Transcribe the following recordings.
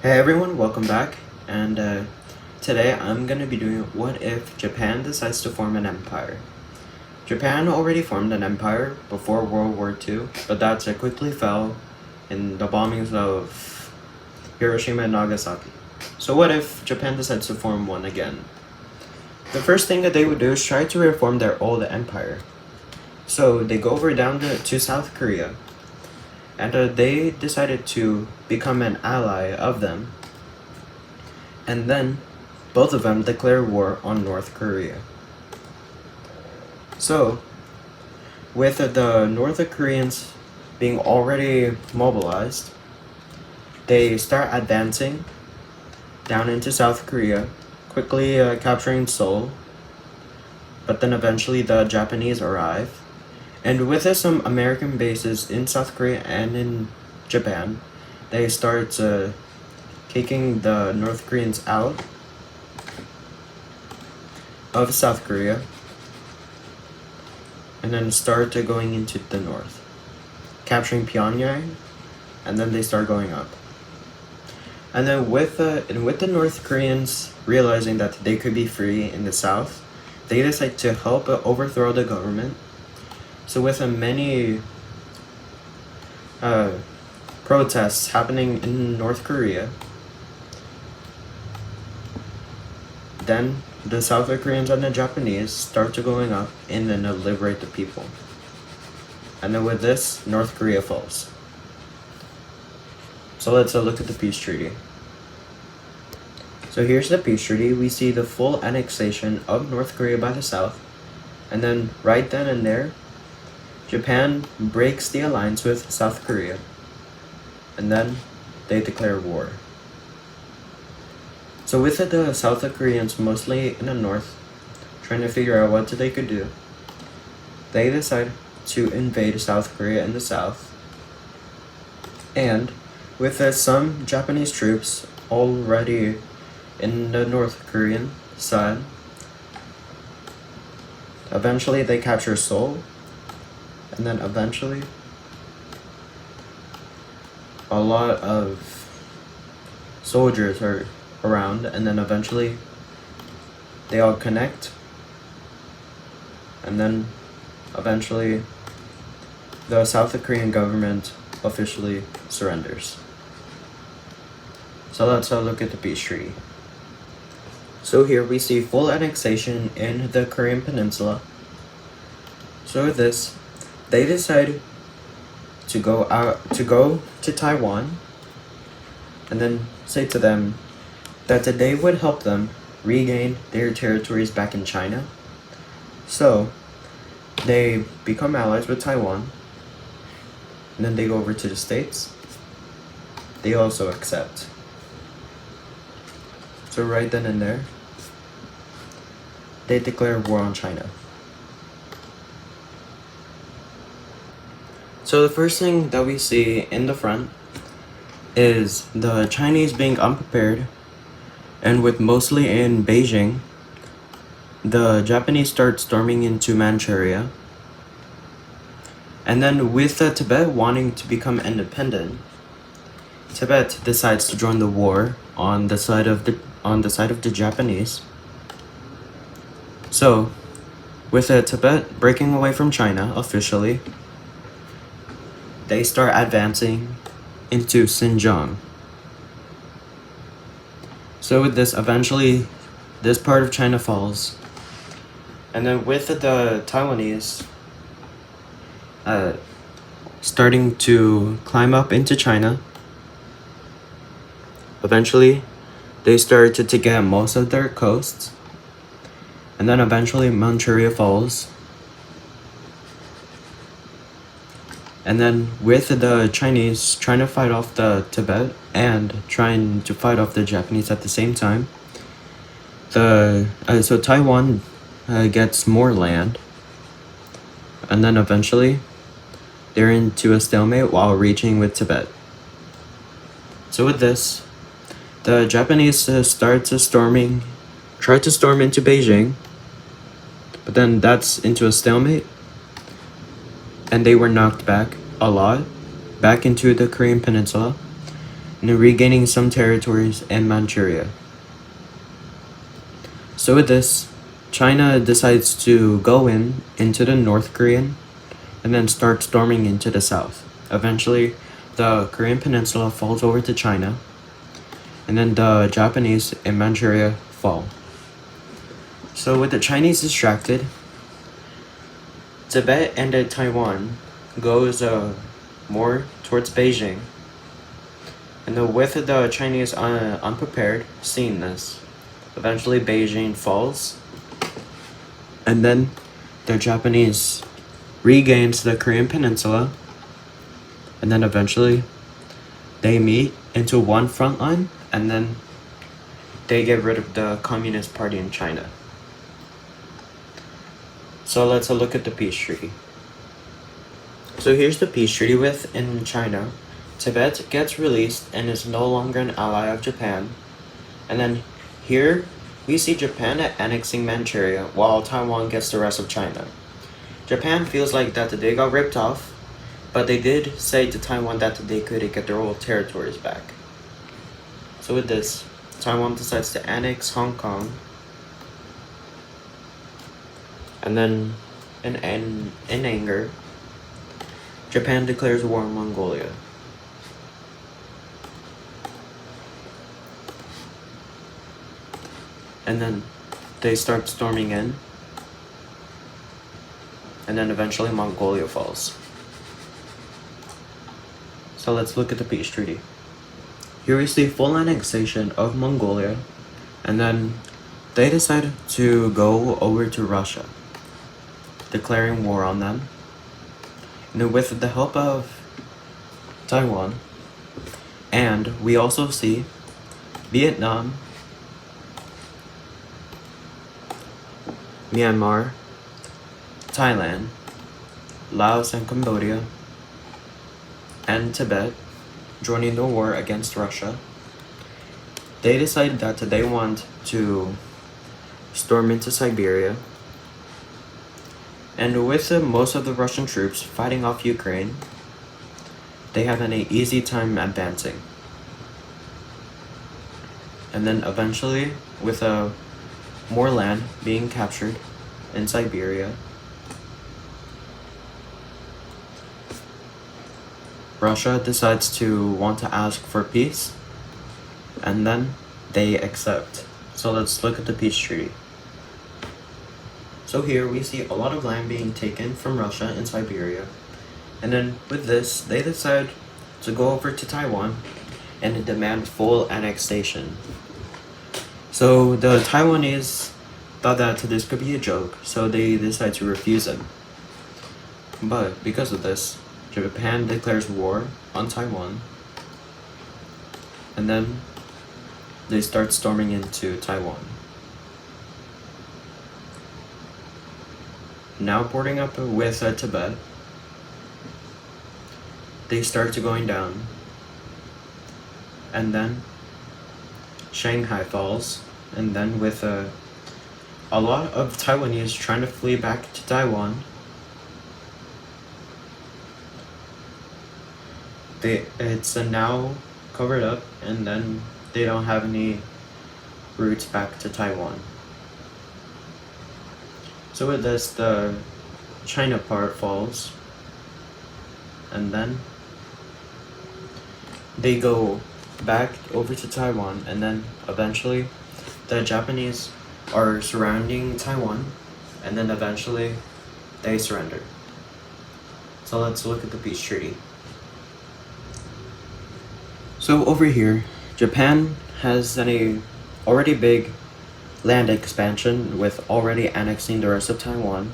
Hey everyone, welcome back. And today I'm going to be doing what if Japan decides to form an empire. Japan already formed an empire before World War II, but that quickly fell in the bombings of Hiroshima and Nagasaki. So what if Japan decides to form one again? The first thing that they would do is try to reform their old empire. So they go over down to South Korea, and they decided to become an ally of them. And then both of them declare war on North Korea. So, with the North Koreans being already mobilized, they start advancing down into South Korea, quickly capturing Seoul. But then eventually the Japanese arrive, and with some American bases in South Korea and in Japan, they start kicking the North Koreans out of South Korea, and then start going into the north, capturing Pyongyang, and then they start going up. And then with the North Koreans realizing that they could be free in the south, they decide to help overthrow the government. So with many protests happening in North Korea, then the South Koreans and the Japanese start to going up and then liberate the people. And then with this, North Korea falls. So let's look at the peace treaty. So here's the peace treaty. We see the full annexation of North Korea by the South. And then right then and there, Japan breaks the alliance with South Korea. And then they declare war. So with the South Koreans mostly in the north, trying to figure out what they could do, they decide to invade South Korea in the south. And with some Japanese troops already in the North Korean side, eventually they capture Seoul, and then eventually a lot of soldiers are around, and then eventually they all connect, and then eventually the South Korean government officially surrenders. So let's look at the peace treaty. So here we see full annexation in the Korean peninsula. So with this, they decide to go to Taiwan, and then say to them that they would help them regain their territories back in China. So they become allies with Taiwan, and then they go over to the States. They also accept. So right then and there, they declare war on China. So the first thing that we see in the front is the Chinese being unprepared, and with mostly in Beijing, the Japanese start storming into Manchuria. And then with Tibet wanting to become independent, Tibet decides to join the war on the side of the Japanese. So, with Tibet breaking away from China officially, they start advancing into Xinjiang. So with this, eventually, this part of China falls. And then with the Taiwanese starting to climb up into China, eventually, they start to get most of their coasts. And then eventually, Manchuria falls. And then with the Chinese trying to fight off the Tibet and trying to fight off the Japanese at the same time, so Taiwan gets more land, and then eventually they're into a stalemate while reaching with Tibet. So with this, the Japanese try to storm into Beijing, but then that's into a stalemate, and they were knocked back a lot, back into the Korean peninsula. and regaining some territories in Manchuria. So with this, China decides to go into the North Korean and then start storming into the south. Eventually, the Korean peninsula falls over to China, and then the Japanese in Manchuria fall. So with the Chinese distracted, Tibet and Taiwan goes more towards Beijing. And with the Chinese unprepared, seeing this, eventually Beijing falls, and then the Japanese regains the Korean peninsula, and then eventually they meet into one front line, and then they get rid of the Communist Party in China. So let's look at the peace treaty. So here's the peace treaty in China. Tibet gets released and is no longer an ally of Japan. And then here we see Japan annexing Manchuria while Taiwan gets the rest of China. Japan feels like that they got ripped off, but they did say to Taiwan that they could get their old territories back. So with this, Taiwan decides to annex Hong Kong, and then in anger, Japan declares war on Mongolia. And then they start storming in, and then eventually Mongolia falls. So let's look at the peace treaty. Here we see full annexation of Mongolia, and then they decide to go over to Russia, declaring war on them. And with the help of Taiwan, and we also see Vietnam, Myanmar, Thailand, Laos and Cambodia, and Tibet joining the war against Russia. They decided that they want to storm into Siberia, and with most of the Russian troops fighting off Ukraine, they have an easy time advancing. And then eventually, with more land being captured in Siberia, Russia decides to want to ask for peace, and then they accept. So let's look at the peace treaty. So here we see a lot of land being taken from Russia in Siberia, and then with this, they decide to go over to Taiwan and demand full annexation. So the Taiwanese thought that this could be a joke, so they decide to refuse it. But because of this, Japan declares war on Taiwan, and then they start storming into Taiwan. Now boarding up with Tibet, they start to going down, and then Shanghai falls, and then with a lot of Taiwanese trying to flee back to Taiwan, it's now covered up, and then they don't have any routes back to Taiwan. So with this, the China part falls, and then they go back over to Taiwan, and then eventually the Japanese are surrounding Taiwan, and then eventually they surrender. So let's look at the peace treaty. So over here, Japan has an already big land expansion with already annexing the rest of Taiwan.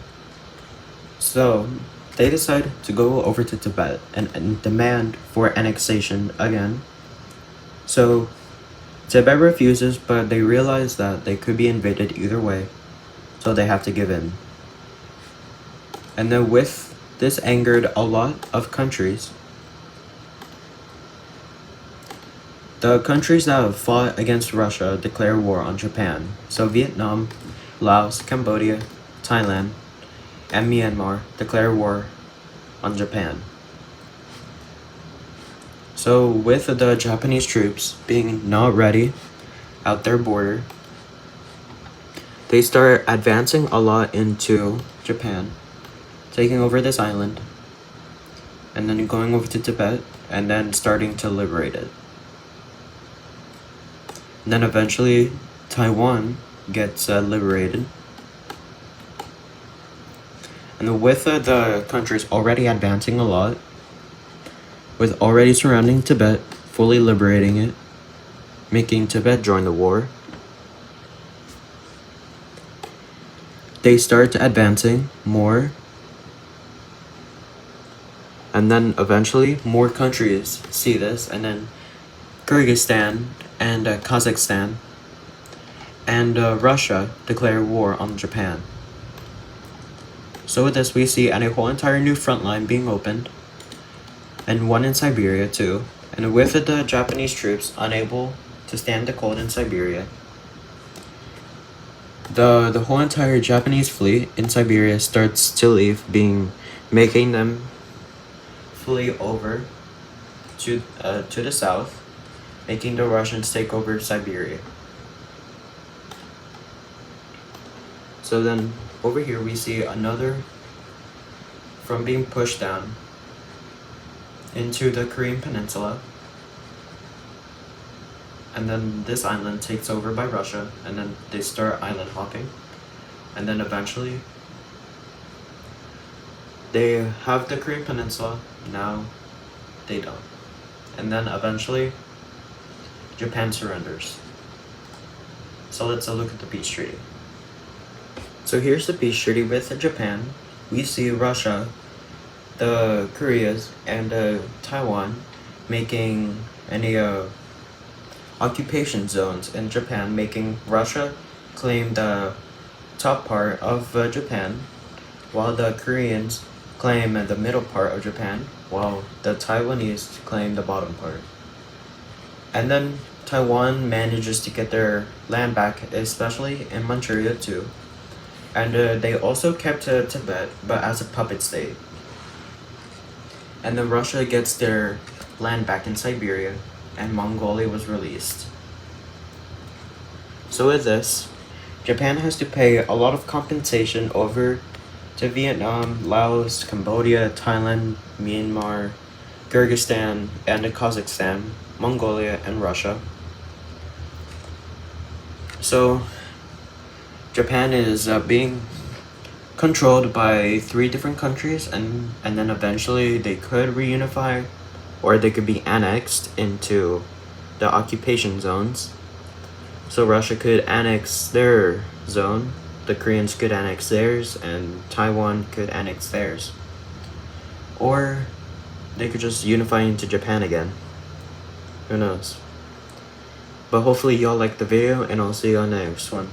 So they decide to go over to Tibet and demand for annexation again. So Tibet refuses, but they realize that they could be invaded either way, so they have to give in. And then with this angered a lot of countries. The countries that have fought against Russia declare war on Japan. So Vietnam, Laos, Cambodia, Thailand, and Myanmar declare war on Japan. So with the Japanese troops being not ready at their border, they start advancing a lot into Japan, taking over this island, and then going over to Tibet, and then starting to liberate it. And then eventually Taiwan gets liberated. And with the countries already advancing a lot, with already surrounding Tibet, fully liberating it, making Tibet join the war, they start advancing more, and then eventually more countries see this, and then Kyrgyzstan and Kazakhstan and Russia declare war on Japan. So with this, we see a whole entire new front line being opened, and one in Siberia too. And with the Japanese troops unable to stand the cold in Siberia, the whole entire Japanese fleet in Siberia starts to leave, making them flee over to the south, making the Russians take over Siberia. So then over here we see another from being pushed down into the Korean Peninsula, and then this island takes over by Russia, and then they start island hopping, and then eventually they have the Korean Peninsula. Now they don't, and then eventually Japan surrenders. So let's look at the peace treaty. So here's the peace treaty with Japan. We see Russia, the Koreas, and Taiwan making any occupation zones in Japan, making Russia claim the top part of Japan, while the Koreans claim the middle part of Japan, while the Taiwanese claim the bottom part. And then Taiwan manages to get their land back, especially in Manchuria too. And they also kept Tibet, but as a puppet state. And then Russia gets their land back in Siberia, and Mongolia was released. So with this, Japan has to pay a lot of compensation over to Vietnam, Laos, Cambodia, Thailand, Myanmar, Kyrgyzstan, and Kazakhstan, Mongolia, and Russia. So Japan is being controlled by 3 different countries, and then eventually they could reunify, or they could be annexed into the occupation zones. So Russia could annex their zone, the Koreans could annex theirs, and Taiwan could annex theirs. Or they could just unify into Japan again. Who knows? But hopefully y'all liked the video, and I'll see you on the next one.